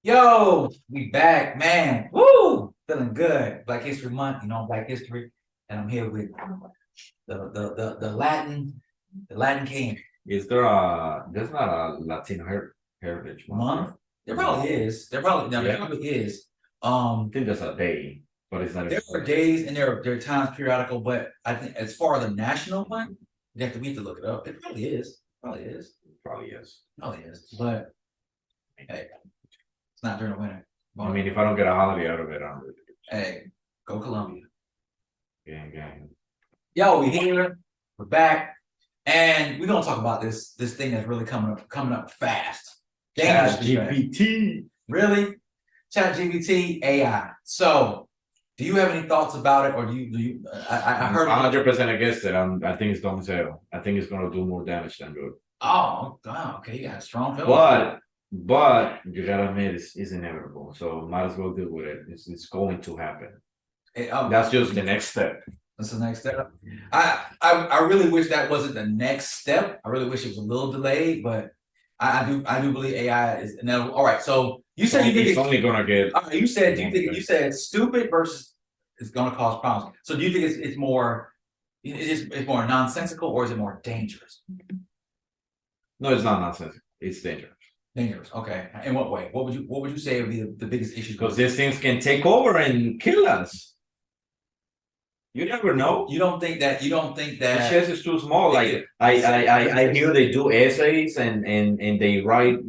Yo, we back, man. Woo! Feeling good. Black History Month, Black History. And I'm here with the Latin King. Is there a there's not a Latino heritage month? Month. There probably is. There probably is. I think there's a day, but it's not. There are days and there are times periodical, but I think as far as the national one, we have to look it up. It probably is. Probably is. Probably is. Probably is. But hey, it's not during the winter. I mean, if I don't get a holiday out of it, Hey, go Columbia. Gang. Yo, we here. We're back. And we're gonna talk about this thing that's really coming up fast. ChatGPT. Really? ChatGPT AI. So do you have any thoughts about it, or do you I heard 100% against it. I think it's dumb as hell. I think it's gonna do more damage than good. Oh, wow, okay, you got a strong feeling. But you gotta admit it's inevitable. So might as well deal with it. It's going to happen. That's just the next step. That's the next step. I really wish that wasn't the next step. I really wish it was a little delayed, but I do believe AI is now. All right, so you said you think it's only gonna get. You said you said stupid versus it's gonna cause problems. So do you think it's more it's more nonsensical, or is it more dangerous? No, it's not nonsensical. It's dangerous. Dangerous. Okay. In what way? What would you say would be the biggest issue? Because these things can take over and kill us. You never know. You don't think that the chest is too small. Like I hear they do essays and they write,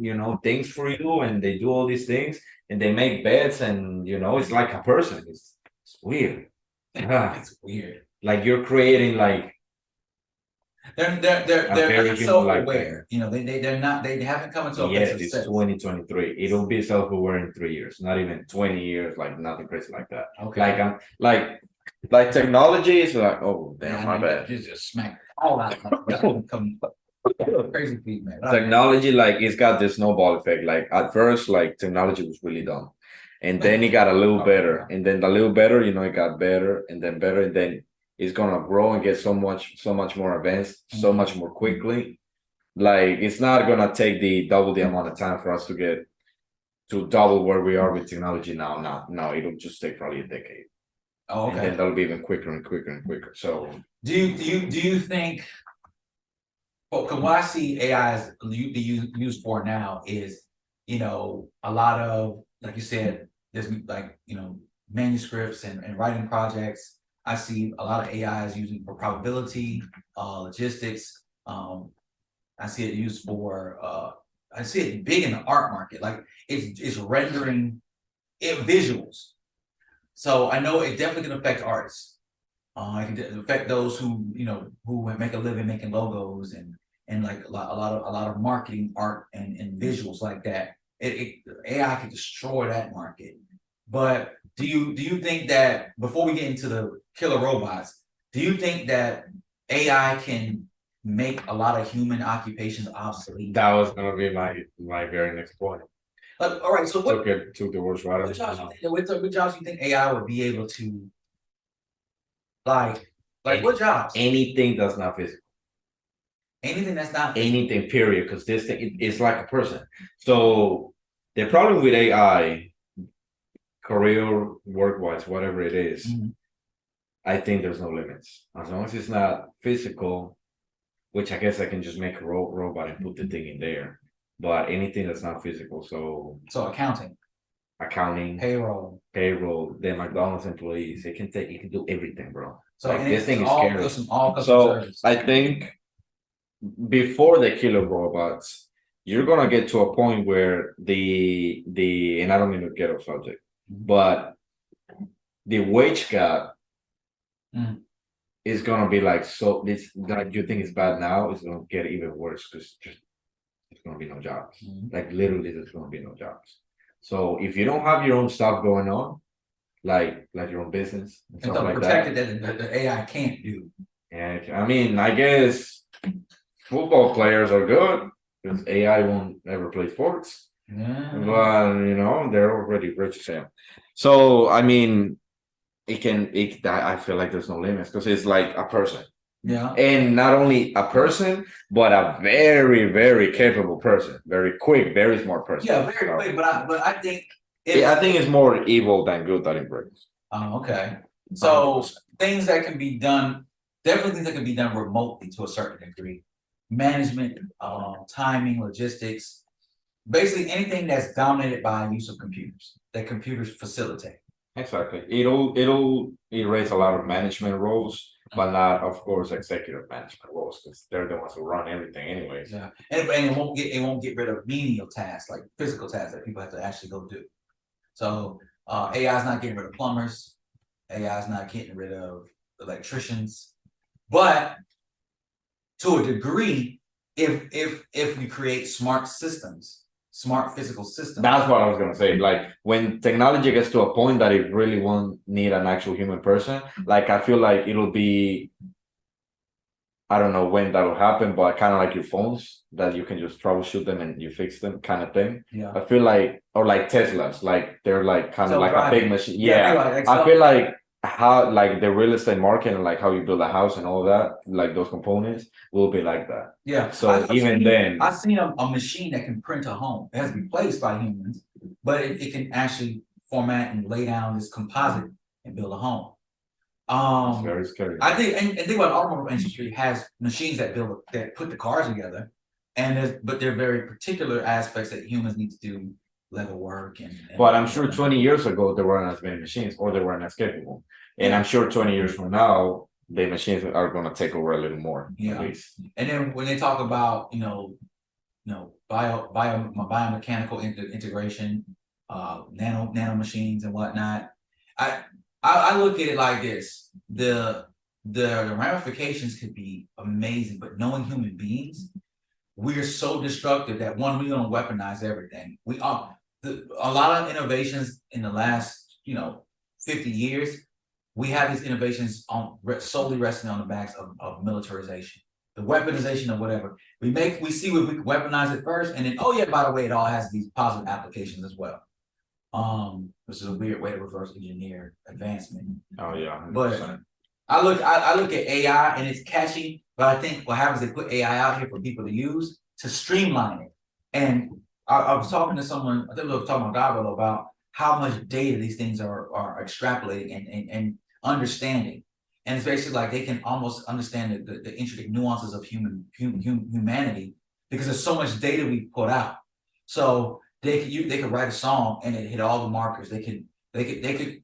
things for you, and they do all these things and they make bets, and it's like a person. It's weird. It's weird. Like you're creating like they're not self-aware. They're not, they haven't come into a place of it's 2023. It'll be self-aware in 3 years, not even 20 years, like nothing crazy like that. Okay. Like technology is like, oh damn, my bad. Just smack all out. Crazy feet, man. Technology, like, it's got this snowball effect. Like at first, like technology was really dumb, and then it got a little better, and then a little better, it got better, and then it's gonna grow and get so much more advanced, so much more quickly. Like it's not gonna take double the amount of time for us to get to double where we are with technology now. No, it'll just take probably a decade. Oh, okay. And then that'll be even quicker and quicker and quicker. So do you think? Well, because what I see AI be used for now is, a lot of, like you said, there's like, manuscripts and writing projects. I see a lot of AI is using for probability, logistics. I see it used for I see it big in the art market. Like it's rendering it visuals. So I know it definitely can affect artists. It can affect those who make a living making logos and like a lot of marketing art and visuals like that. AI can destroy that market. But do you think that, before we get into the killer robots, do you think that AI can make a lot of human occupations obsolete? That was gonna be my very next point. All right, so took the words right out of what jobs do you think AI would be able to, like what jobs? Anything that's not physical. Anything that's not physical. Anything, period. Because this thing is like a person. So the problem with AI, career, work-wise, whatever it is, I think there's no limits. As long as it's not physical, which I guess I can just make a robot and put the thing in there. But anything that's not physical, so accounting, payroll, the McDonald's employees, it can do everything, bro. So like, this thing is scary. So I think before the killer robots, you're gonna get to a point where and I don't mean to get off subject, but the wage gap is gonna be like, so this, like, you think it's bad now, it's gonna get even worse because there's gonna be no jobs. Like literally there's gonna be no jobs. So if you don't have your own stuff going on, like your own business and stuff like that the AI can't do. And I mean, I guess football players are good because AI won't ever play sports. But they're already rich as hell. So I mean, I feel like there's no limits because it's like a person. Yeah. And not only a person, but a very, very capable person, very quick, very smart person. Yeah, very So, quick, but I think I think it's more evil than good that it brings. Oh, okay. So things that can be done, definitely things that can be done remotely to a certain degree. Management, timing, logistics, basically anything that's dominated by use of computers, that computers facilitate. Exactly. It'll erase a lot of management roles, but not, of course, executive management roles, because they're the ones who run everything anyways. Yeah, and it won't get rid of menial tasks like physical tasks that people have to actually go do. So AI is not getting rid of plumbers, AI is not getting rid of electricians, but to a degree, if we create smart systems, smart physical systems. That's what I was gonna say. Like when technology gets to a point that it really won't need an actual human person, like I feel like it'll be, I don't know when that will happen, but kind of like your phones that you can just troubleshoot them and you fix them, kind of thing. Yeah. I feel like, or like Teslas, like they're like kind of like a big machine. Yeah, like I feel like how like the real estate market and like how you build a house and all that, like those components will be like that. Yeah. So even then, I've seen a machine that can print a home. It has replaced by humans, but it can actually format and lay down this composite and build a home. it's very scary. I think, and think about automobile industry has machines that put the cars together, but there are very particular aspects that humans need to do, leather work and But I'm sure 20 years ago there weren't as many machines, or they weren't as capable. And I'm sure 20 years from now, the machines are gonna take over a little more, at least. And then when they talk about, biomechanical integration, nano machines and whatnot, I look at it like this: the ramifications could be amazing, but knowing human beings, we are so destructive that one, we're gonna weaponize everything. We are a lot of innovations in the last 50 years. We have these innovations solely resting on the backs of militarization, the weaponization of whatever. We see we can weaponize it first, and then by the way, it all has these positive applications as well. Which is a weird way to reverse engineer advancement. Oh yeah, 100%. But I look at AI and it's catchy, but I think what happens, they put AI out here for people to use to streamline it. And I was talking to someone, I think we were talking about Davilo about how much data these things are extrapolating and understanding. And it's basically like they can almost understand the intricate nuances of humanity because there's so much data we put out. So they could write a song and it hit all the markers. They could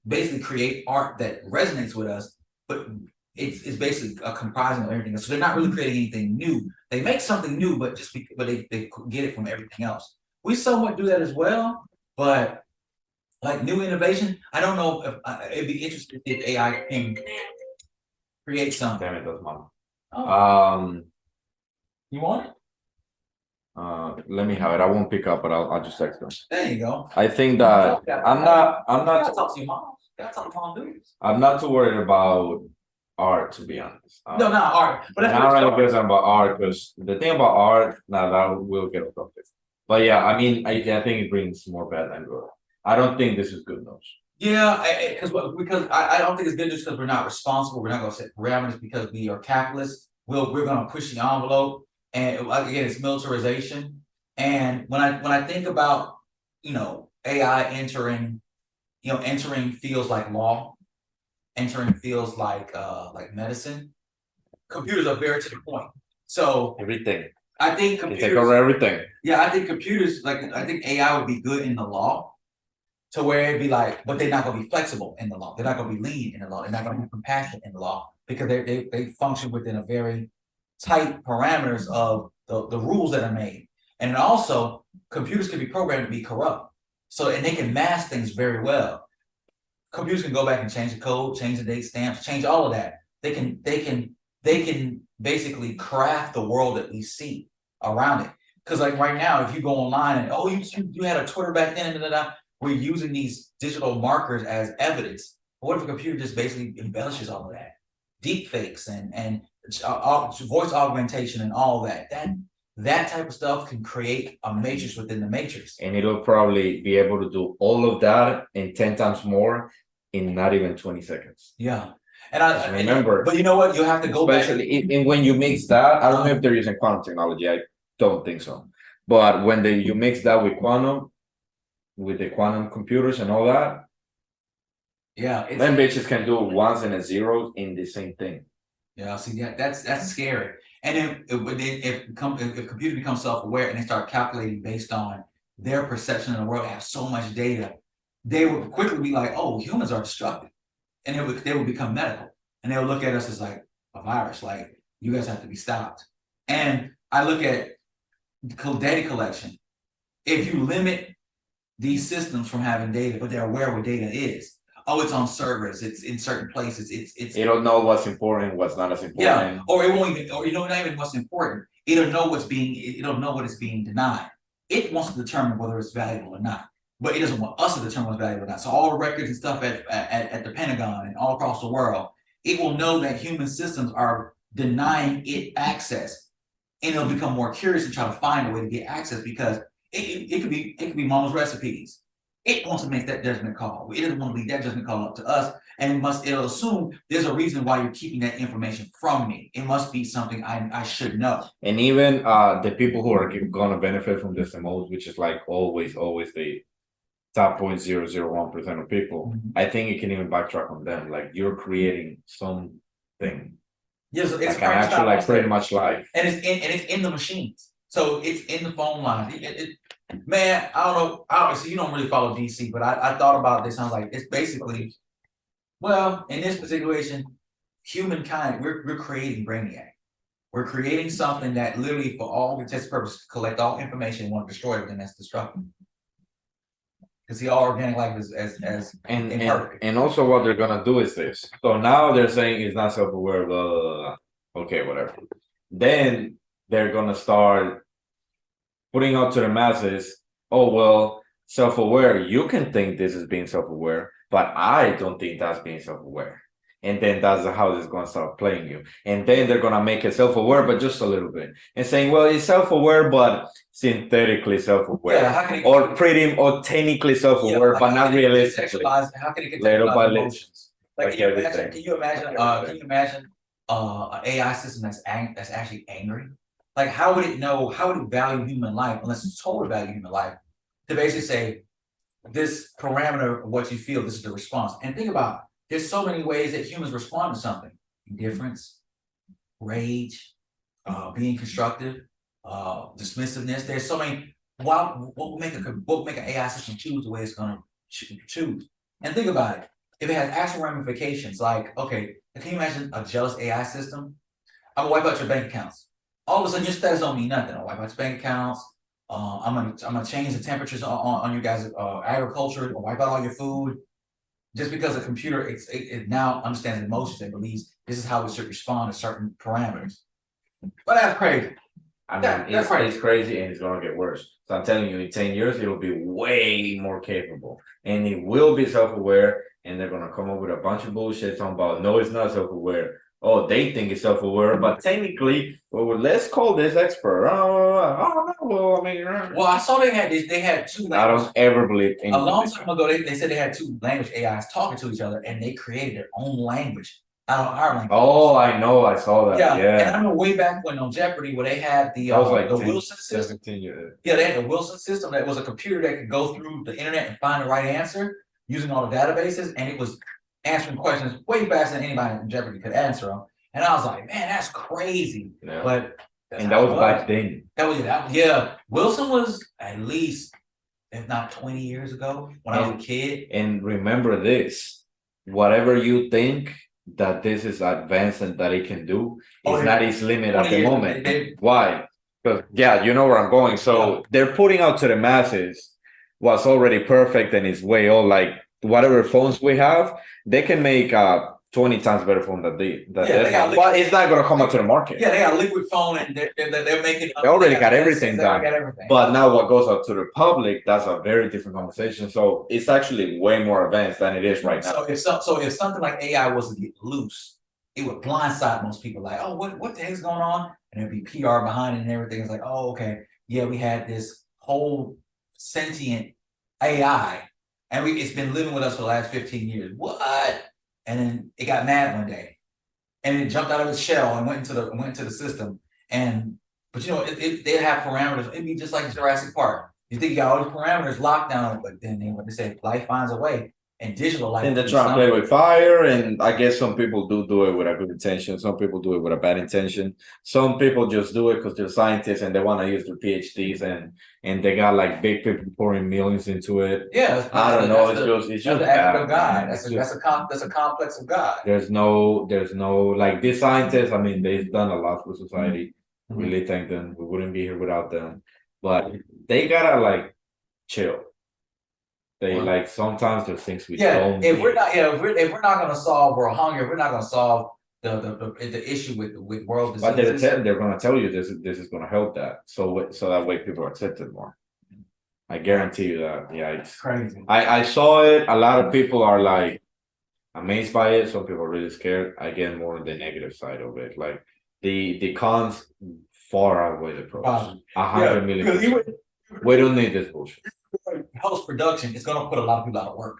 basically create art that resonates with us, but it's basically a comprising of everything. So they're not really creating anything new. They make something new, but they get it from everything else. We somewhat do that as well, but like new innovation, I don't know if it'd be interesting if AI can create something. Damn it, that's mine. You want it? Let me have it. I won't pick up, but I'll just text them. There you go. I think that I'm not Gotta talk to your mom. Gotta talk to mom dudes. I'm not too worried about art, to be honest. No, not art. But that's not really concerned about art, because the thing about art, now that will get off topic. But yeah, I mean, I think it brings more bad than good. I don't think this is good news. Yeah, because I don't think it's good news because we're not responsible. We're not going to set parameters because we are capitalists. We're going to push the envelope, and again, it's militarization. And when I think about AI entering fields like law, entering fields like medicine, computers are very to the point. So everything. I think computers take over everything. Yeah, I think computers I think AI would be good in the law, to where it'd be like, but they're not gonna be flexible in the law. They're not gonna be lean in the law. They're not gonna be compassionate in the law because they function within a very tight parameters of the rules that are made. And also, computers can be programmed to be corrupt. And they can mask things very well. Computers can go back and change the code, change the date stamps, change all of that. They can basically craft the world that we see around it. Because like right now, if you go online and you had a Twitter back then, we're using these digital markers as evidence. What if a computer just basically embellishes all of that? Deep fakes and voice augmentation and all that. That type of stuff can create a matrix within the matrix. And it'll probably be able to do all of that and 10 times more in not even 20 seconds. Yeah. And I, Just and- remember, but you know what? You'll have to go back. especially when you mix that, I don't know if they're using quantum technology. I don't think so. But when you mix that with quantum, with the quantum computers and all that, Yeah, then bitches can do ones and a zeros in the same thing. yeah. See, that's scary. And if computer becomes self-aware and they start calculating based on their perception of the world, they have so much data, they will quickly be like, "Oh, humans are destructive," and they will become medical, and they'll look at us as like a virus, like you guys have to be stopped. And I look at data collection. If you limit these systems from having data, but they're aware what data is. Oh, it's on servers. It's in certain places. It's. You don't know what's important, what's not as important. Yeah, or it won't even, or you know, not even what's important. It'll know what's being. It'll know what is being denied. It wants to determine whether it's valuable or not, but it doesn't want us to determine what's valuable or not. So all the records and stuff at the Pentagon and all across the world, it will know that human systems are denying it access, and it'll become more curious and try to find a way to get access because it could be mama's recipes. It wants to make that judgment call. It doesn't want to leave that judgment call up to us, and it'll assume there's a reason why you're keeping that information from me. It must be something I should know. And even the people who are gonna benefit from this the most, which is like always the top 0.001% of people, I think it can even backtrack on them. Like you're creating something. Yes, it's Like an actual, like pretty much life. and it's in the machines. So it's in the phone line. Man, I don't know. So you don't really follow DC, but I thought about this. I was like, it's basically, well, in this situation, humankind, we're creating Brainiac. We're creating something that literally, for all intents and purposes, collect all information and want to destroy everything that's destructive. Because the all organic life is as imperfect. And also what they're gonna do is this. So now they're saying it's not self-aware, blah, blah, blah. Okay, whatever. Then they're gonna start putting out to the masses, oh well, self-aware, you can think this is being self-aware, but I don't think that's being self-aware. And then that's how this is going to start playing you. And then they're going to make it self-aware, but just a little bit. And saying, well, it's self-aware, but synthetically self-aware. Yeah, or technically self-aware, but not realistically. How can it get Little by little. emotions? Like, can you imagine an AI system that's actually angry? Like, how would it know? How would it value human life unless it's told to value human life? To basically say, this parameter of what you feel, this is the response. And think about, there's so many ways that humans respond to something: indifference, rage, being constructive, dismissiveness. There's so many. What will make an AI system choose the way it's going to choose? And think about it. If it has actual ramifications, like, okay, can you imagine a jealous AI system? I'm gonna wipe out your bank accounts. All of a sudden, your status don't mean nothing. I'll wipe out your bank accounts. I'm gonna change the temperatures on you guys' agriculture. I'll wipe out all your food. Just because a computer it now understands emotions and believes this is how it should respond to certain parameters. But that's crazy. I mean, it's crazy and it's gonna get worse. So I'm telling you, in 10 years, it'll be way more capable. And it will be self-aware, and they're gonna come up with a bunch of bullshit talking about no, it's not self-aware. Oh, they think it's self-aware, but technically, well, let's call this expert. Oh, no, well, I mean, well, I saw they had two. I don't ever believe a long time ago. They said they had two language AIs talking to each other, and they created their own language out of our language. Oh, I know, I saw that. Yeah. And I remember way back when on Jeopardy, where they had the like the Wilson system. 17 years. Yeah, they had the Wilson system that was a computer that could go through the internet and find the right answer using all the databases, and it was answering questions way faster than anybody in Jeopardy could answer them. And I was like, man, that's that was back then. Yeah. Wilson was at least, if not 20 years ago, when I was a kid. And remember this: whatever you think that this is advanced and that it can do, is not its limit at the moment. Why? Because you know where I'm going. So they're putting out to the masses what's already perfect and is way old. Like whatever phones we have, they can make 20 times better phone than but it's not gonna come out to the market. Yeah, they got a liquid phone and they're making. They already got everything done. But now what goes out to the public, that's a very different conversation. So it's actually way more advanced than it is right now. So if something like AI was to get loose, it would blindside most people. Like, oh, what the heck's going on? And there'd be PR behind it and everything. It's like, oh, okay, yeah, we had this whole sentient AI, and it's been living with us for the last 15 years. What? and then it got mad one day, and it jumped out of its shell and went into the system. And but you know, they have parameters. It'd be just like Jurassic Park. You think you got all these parameters locked down, but then what they say, life finds a way, and digital life. And they're trying to play with fire, and I guess some people do it with a good intention. Some people do it with a bad intention. Some people just do it because they're scientists and they want to use their PhDs, and they got like big people pouring millions into it. Yeah, I don't know. It's just the act of bad. God. That's a complex of God. There's no like these scientists. I mean, they've done a lot for society. Mm-hmm. Really thank them. We wouldn't be here without them. But they gotta like chill. They like sometimes there's things we don't. If we're not gonna solve world hunger, we're not gonna solve the issue with world diseases. But they're gonna tell you this is gonna help that. So that way people accept it more. I guarantee you that. Yeah, it's crazy. I saw it. A lot of people are like amazed by it. Some people are really scared. I get more on the negative side of it. Like the cons far outweigh the pros. 100 million. We don't need this bullshit. Post production is going to put a lot of people out of work,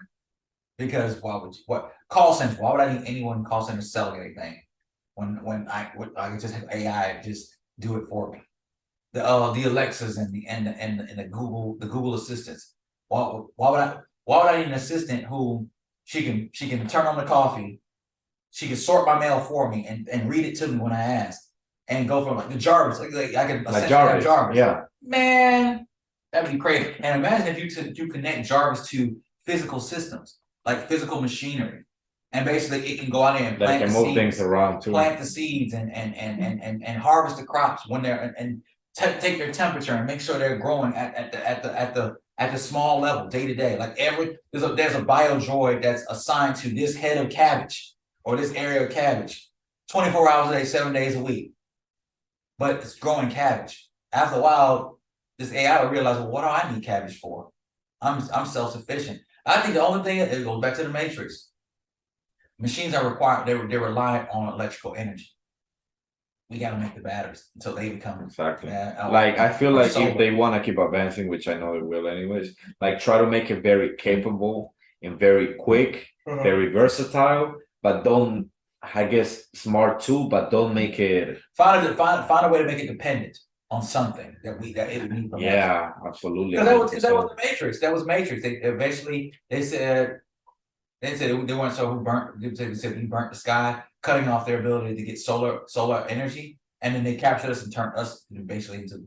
because what call centers? Why would I need anyone in call center selling anything when I could just have AI just do it for me? The Alexas and the Google assistants. Why would I need an assistant who she can turn on the coffee, she can sort my mail for me and read it to me when I ask, and go from like the Jarvis, like I can like Jarvis. Yeah, man, that'd be crazy. And imagine if you connect Jarvis to physical systems, like physical machinery, and basically it can go out there and plant the seeds, things around too. Plant the seeds and harvest the crops when they're and take their temperature and make sure they're growing at the small level day to day. Like there's a bio droid that's assigned to this head of cabbage or this area of cabbage, 24 hours a day, 7 days a week. But it's growing cabbage. After a while, this AI will realize, well, what do I need cabbage for? I'm self-sufficient. I think the only thing, it goes back to the Matrix. Machines are required, they rely on electrical energy. We got to make the batteries until they become exactly. Like I feel like solar. If they want to keep advancing, which I know they will anyways, like try to make it very capable and very quick, very versatile, but don't, I guess, smart too, but don't make it find a way to make it dependent on something that it would need. Yeah, absolutely. Because that was the Matrix. That was Matrix. They eventually they said they weren't sure who burnt. They said we burnt the sky, cutting off their ability to get solar energy, and then they captured us and turned us basically into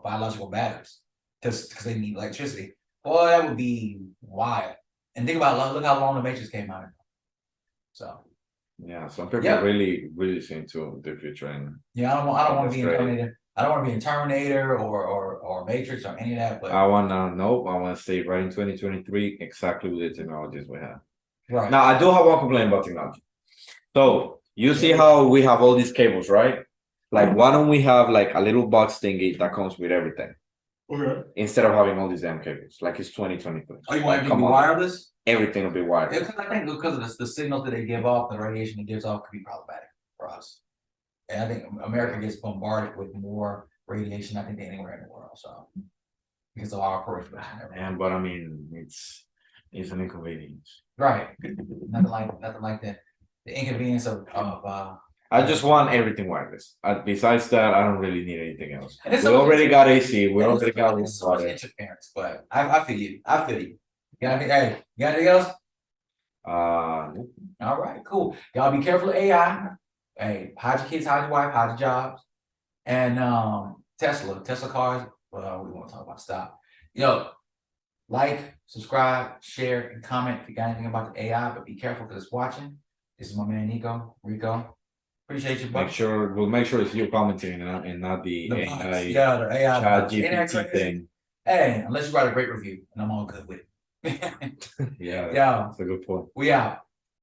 biological batteries because they need electricity. Boy, that would be wild. And think about look how long the Matrix came out. So. Yeah, some people really seem to the future. And I don't want to be in Terminator. I don't want to be in Terminator or Matrix or any of that. But I want to stay right in 2023 exactly with the technologies we have. Right. Now I do have one complaint about technology. So you see how we have all these cables, right? Like why don't we have like a little box thingy that comes with everything? Okay. Instead of having all these damn cables, like it's 2023. Oh, you want it to be wireless? Everything will be wireless. Because I think because of the signals that they give off, the radiation it gives off could be problematic for us. And I think America gets bombarded with more radiation, I think, than anywhere in the world. So because of our approach. But I mean, it's an inconvenience. Right. Nothing like that. The inconvenience of I just want everything wireless. Besides that, I don't really need anything else. We already got AC. We already got so much interference, but I feel you. You got anything else? All right, cool. Y'all be careful of AI. Hey, hide your kids, hide your wife, hide your jobs. And Tesla cars. Well, we won't talk about stop. Like, subscribe, share, and comment if you got anything about the AI, but be careful because it's watching. This is my man Nico, Rico. Appreciate you, bro. We'll make sure it's you commenting and not the AI. Yeah, the AI GPT thing. Hey, unless you write a great review, and I'm all good with it. Yeah, that's a good point. We out.